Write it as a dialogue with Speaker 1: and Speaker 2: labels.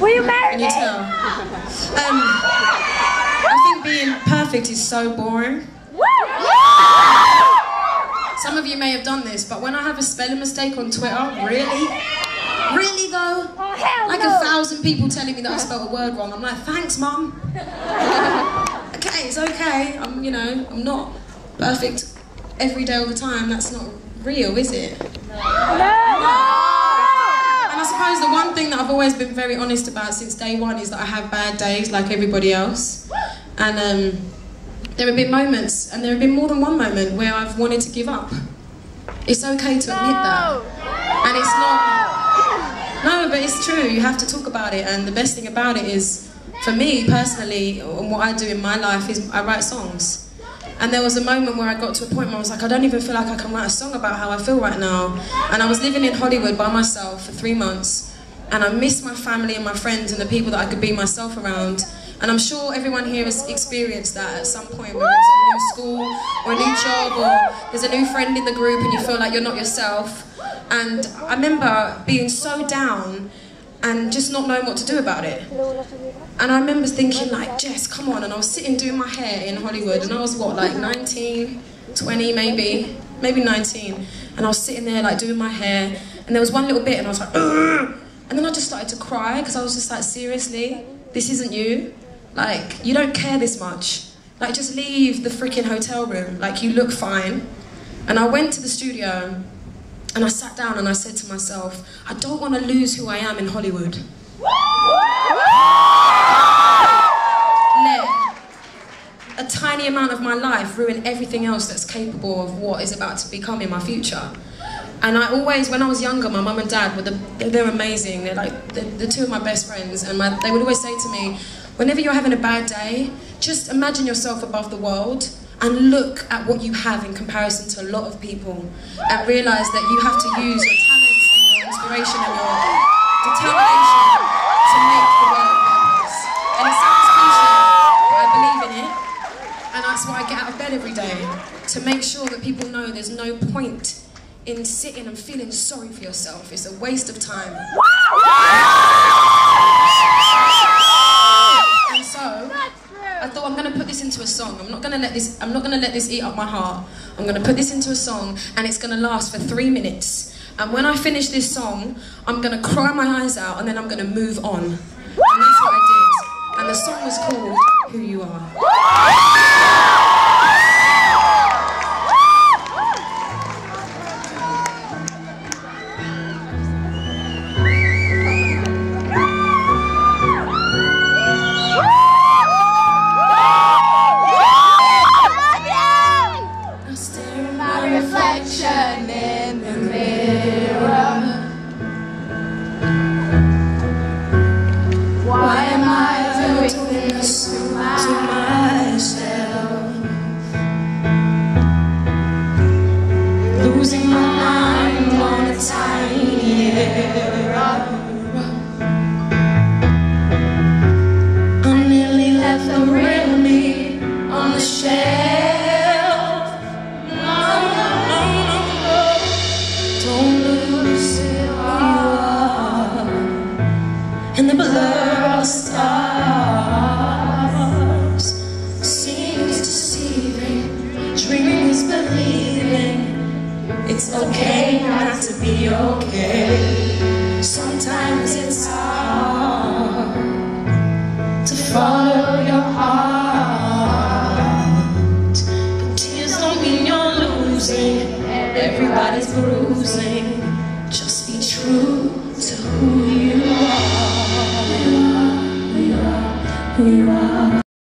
Speaker 1: Will you marry
Speaker 2: me? Can you tell? I think being perfect is so boring. Some of you may have done this, but when I have a spelling mistake on Twitter, really? Really though?
Speaker 1: Oh, hell
Speaker 2: like
Speaker 1: no.
Speaker 2: 1,000 people telling me that I spelled a word wrong. I'm like, thanks, Mum. Okay, it's okay. I'm not perfect every day all the time. That's not real, is it?
Speaker 1: No.
Speaker 2: And I suppose the one thing that I've always been very honest about since day one is that I have bad days like everybody else. And there have been moments, and there have been more than one moment where I've wanted to give up. It's okay to admit that. And it's not... No, but it's true. You have to talk about it. And the best thing about it is, for me personally, and what I do in my life is I write songs. And there was a moment where I got to a point where I was like, I don't even feel like I can write a song about how I feel right now. And I was living in Hollywood by myself for 3 months. And I missed my family and my friends and the people that I could be myself around. And I'm sure everyone here has experienced that at some point, whether it's a new school or a new job or there's a new friend in the group and you feel like you're not yourself. And I remember being so down and just not knowing what to do about it. And I remember thinking like, Jess, come on. And I was sitting doing my hair in Hollywood and I was what, like 19, 20 maybe 19. And I was sitting there like doing my hair and there was one little bit and I was like, ugh! And then I just started to cry because I was just like, seriously, this isn't you? Like, you don't care this much. Like, just leave the freaking hotel room. Like, you look fine. And I went to the studio and I sat down and I said to myself, I don't want to lose who I am in Hollywood. Let a tiny amount of my life ruin everything else that's capable of what is about to become in my future. And I always, when I was younger, my mum and dad, they're amazing. They're like, they're two of my best friends. And they would always say to me, whenever you're having a bad day, just imagine yourself above the world and look at what you have in comparison to a lot of people and realise that you have to use your talents and your inspiration and your determination to make the world a purpose. And it sounds cliche, but I believe in it. And that's why I get out of bed every day, to make sure that people know there's no point in sitting and feeling sorry for yourself. It's a waste of time. And so, I thought I'm going to put this into a song. I'm not going to let this eat up my heart. I'm going to put this into a song and it's going to last for 3 minutes. And when I finish this song, I'm going to cry my eyes out and then I'm going to move on. And that's what I did. And the song was called Who You Are.
Speaker 3: In the mirror, why am I doing this to myself? Losing my mind on a tiny error. I nearly left the real me on the shelf. And the blur of stars seems deceiving. Dreaming is believing. It's okay not to be okay. Sometimes it's hard to follow your heart. But tears don't mean you're losing. Everybody's bruising. Just be true to who you are.